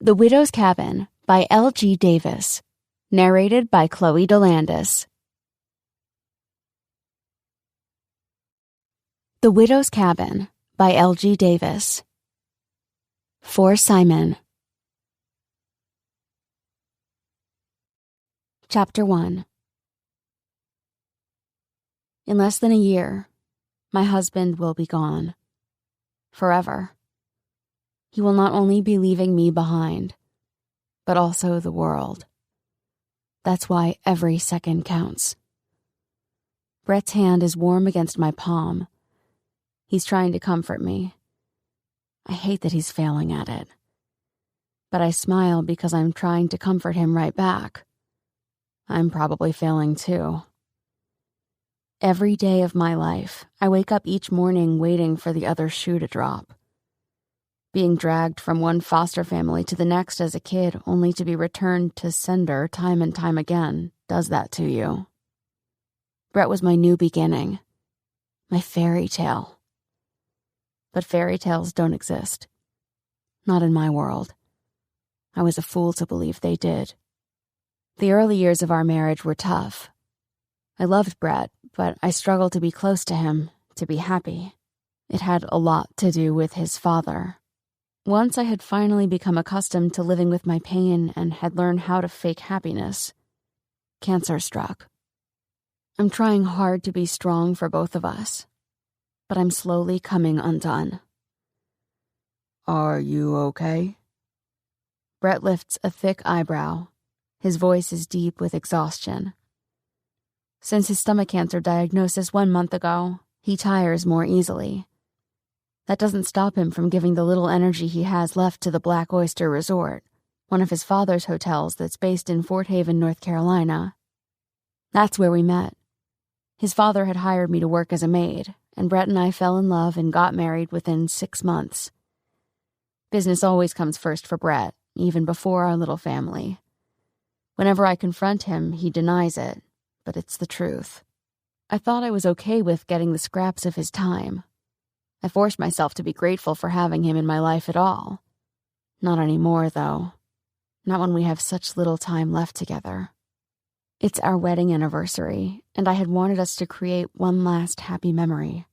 The Widow's Cabin by L.G. Davis. Narrated by Chloe DeLandis. The Widow's Cabin by L.G. Davis. For Simon. Chapter 1. In less than a year, my husband will be gone. Forever. He will not only be leaving me behind, but also the world. That's why every second counts. Brett's hand is warm against my palm. He's trying to comfort me. I hate that he's failing at it. But I smile because I'm trying to comfort him right back. I'm probably failing too. Every day of my life, I wake up each morning waiting for the other shoe to drop. Being dragged from one foster family to the next as a kid only to be returned to sender time and time again does that to you. Brett was my new beginning, my fairy tale. But fairy tales don't exist. Not in my world. I was a fool to believe they did. The early years of our marriage were tough. I loved Brett, but I struggled to be close to him, to be happy. It had a lot to do with his father. Once I had finally become accustomed to living with my pain and had learned how to fake happiness, cancer struck. I'm trying hard to be strong for both of us, but I'm slowly coming undone. Are you okay? Brett lifts a thick eyebrow. His voice is deep with exhaustion. Since his stomach cancer diagnosis 1 month ago, he tires more easily. That doesn't stop him from giving the little energy he has left to the Black Oyster Resort, one of his father's hotels that's based in Fort Haven, North Carolina. That's where we met. His father had hired me to work as a maid, and Brett and I fell in love and got married within 6 months. Business always comes first for Brett, even before our little family. Whenever I confront him, he denies it, but it's the truth. I thought I was okay with getting the scraps of his time. I forced myself to be grateful for having him in my life at all. Not anymore, though. Not when we have such little time left together. It's our wedding anniversary, and I had wanted us to create one last happy memory.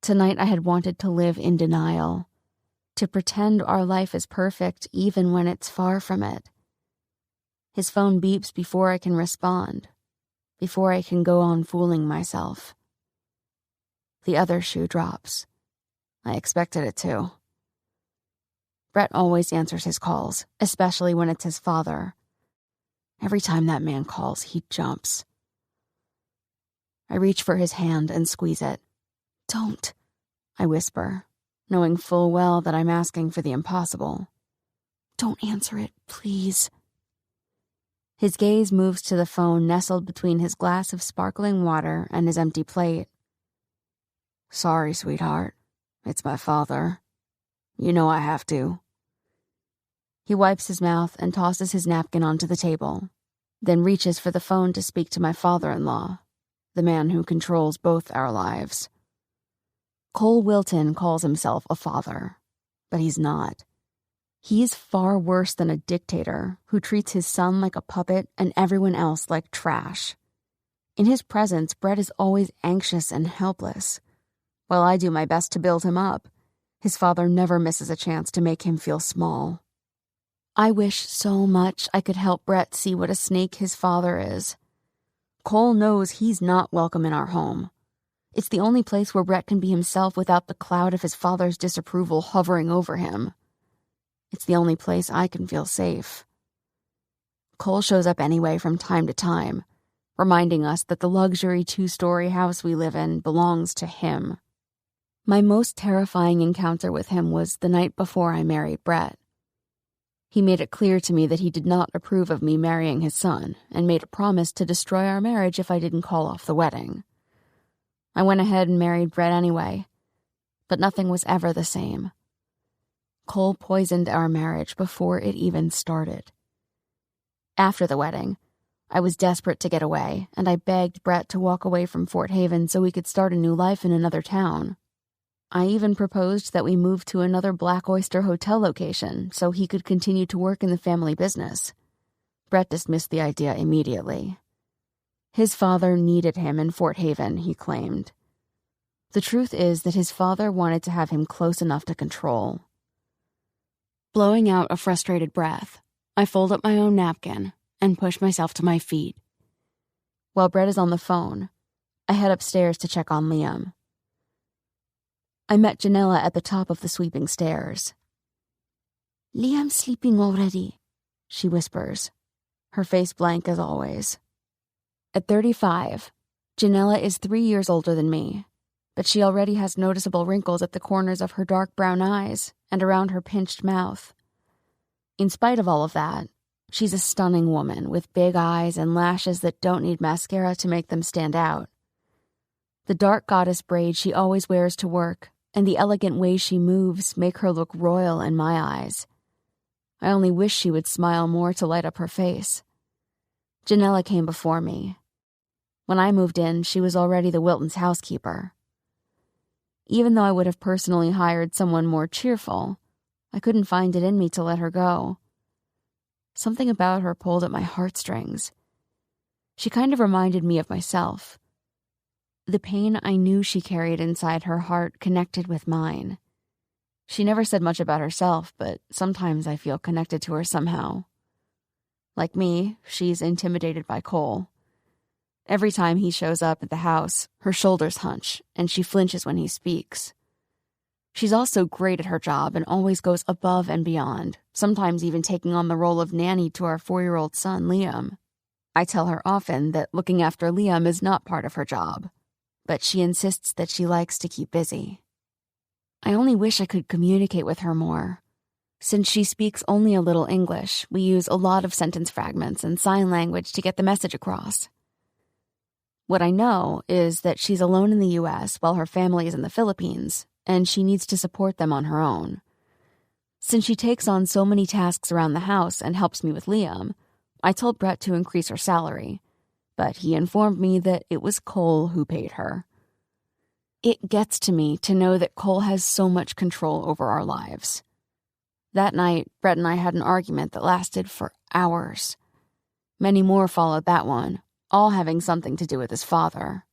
Tonight I had wanted to live in denial, to pretend our life is perfect even when it's far from it. His phone beeps before I can respond, before I can go on fooling myself. The other shoe drops. I expected it to. Brett always answers his calls, especially when it's his father. Every time that man calls, he jumps. I reach for his hand and squeeze it. Don't, I whisper, knowing full well that I'm asking for the impossible. Don't answer it, please. His gaze moves to the phone nestled between his glass of sparkling water and his empty plate. Sorry, sweetheart. It's my father. You know I have to. He wipes his mouth and tosses his napkin onto the table, then reaches for the phone to speak to my father-in-law, the man who controls both our lives. Cole Wilton calls himself a father, but he's not. He's far worse than a dictator who treats his son like a puppet and everyone else like trash. In his presence, Brett is always anxious and helpless. While I do my best to build him up, his father never misses a chance to make him feel small. I wish so much I could help Brett see what a snake his father is. Cole knows he's not welcome in our home. It's the only place where Brett can be himself without the cloud of his father's disapproval hovering over him. It's the only place I can feel safe. Cole shows up anyway from time to time, reminding us that the luxury 2-story house we live in belongs to him. My most terrifying encounter with him was the night before I married Brett. He made it clear to me that he did not approve of me marrying his son and made a promise to destroy our marriage if I didn't call off the wedding. I went ahead and married Brett anyway, but nothing was ever the same. Cole poisoned our marriage before it even started. After the wedding, I was desperate to get away, and I begged Brett to walk away from Fort Haven so we could start a new life in another town. I even proposed that we move to another Black Oyster Hotel location so he could continue to work in the family business. Brett dismissed the idea immediately. His father needed him in Fort Haven, he claimed. The truth is that his father wanted to have him close enough to control. Blowing out a frustrated breath, I fold up my own napkin and push myself to my feet. While Brett is on the phone, I head upstairs to check on Liam. I met Janella at the top of the sweeping stairs. "Liam's sleeping already," she whispers, her face blank as always. At 35, Janella is 3 years older than me, but she already has noticeable wrinkles at the corners of her dark brown eyes and around her pinched mouth. In spite of all of that, she's a stunning woman with big eyes and lashes that don't need mascara to make them stand out. The dark goddess braid she always wears to work and the elegant way she moves make her look royal in my eyes. I only wish she would smile more to light up her face. Janella came before me. When I moved in, she was already the Wiltons' housekeeper. Even though I would have personally hired someone more cheerful, I couldn't find it in me to let her go. Something about her pulled at my heartstrings. She kind of reminded me of myself. The pain I knew she carried inside her heart connected with mine. She never said much about herself, but sometimes I feel connected to her somehow. Like me, she's intimidated by Cole. Every time he shows up at the house, her shoulders hunch, and she flinches when he speaks. She's also great at her job and always goes above and beyond, sometimes even taking on the role of nanny to our 4-year-old son, Liam. I tell her often that looking after Liam is not part of her job, but she insists that she likes to keep busy. I only wish I could communicate with her more. Since she speaks only a little English, we use a lot of sentence fragments and sign language to get the message across. What I know is that she's alone in the U.S. while her family is in the Philippines, and she needs to support them on her own. Since she takes on so many tasks around the house and helps me with Liam, I told Brett to increase her salary, but he informed me that it was Cole who paid her. It gets to me to know that Cole has so much control over our lives. That night, Brett and I had an argument that lasted for hours. Many more followed that one, all having something to do with his father.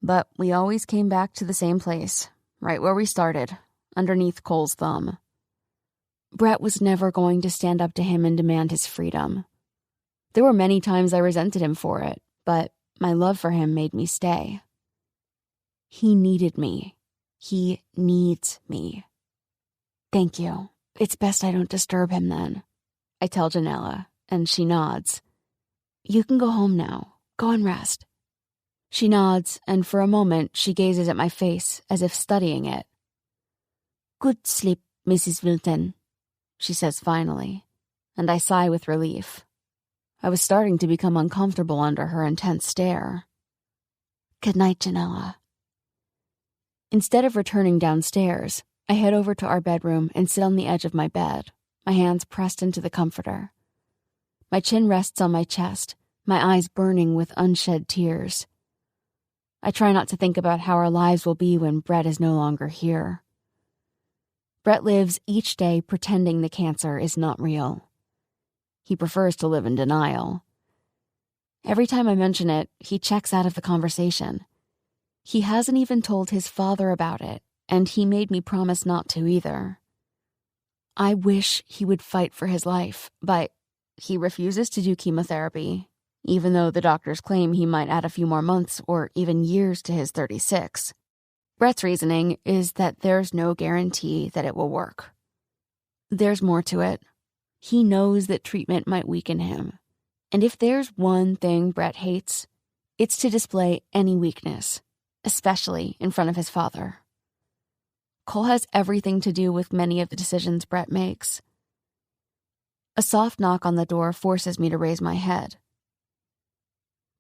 But we always came back to the same place, right where we started, underneath Cole's thumb. Brett was never going to stand up to him and demand his freedom. There were many times I resented him for it, but my love for him made me stay. He needed me. He needs me. Thank you. It's best I don't disturb him then, I tell Janella, and she nods. You can go home now. Go and rest. She nods, and for a moment she gazes at my face as if studying it. Good sleep, Mrs. Wilton, she says finally, and I sigh with relief. I was starting to become uncomfortable under her intense stare. Good night, Janella. Instead of returning downstairs, I head over to our bedroom and sit on the edge of my bed, my hands pressed into the comforter. My chin rests on my chest, my eyes burning with unshed tears. I try not to think about how our lives will be when Brett is no longer here. Brett lives each day pretending the cancer is not real. He prefers to live in denial. Every time I mention it, he checks out of the conversation. He hasn't even told his father about it, and he made me promise not to either. I wish he would fight for his life, but he refuses to do chemotherapy, even though the doctors claim he might add a few more months or even years to his 36. Brett's reasoning is that there's no guarantee that it will work. There's more to it. He knows that treatment might weaken him, and if there's one thing Brett hates, it's to display any weakness, especially in front of his father. Cole has everything to do with many of the decisions Brett makes. A soft knock on the door forces me to raise my head.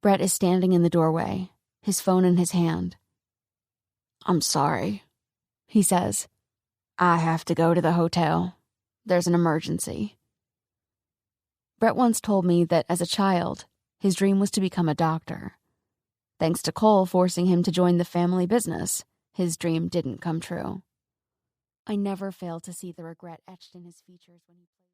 Brett is standing in the doorway, his phone in his hand. I'm sorry, he says. I have to go to the hotel. There's an emergency. Brett once told me that as a child, his dream was to become a doctor. Thanks to Cole forcing him to join the family business, his dream didn't come true. I never failed to see the regret etched in his features when he played.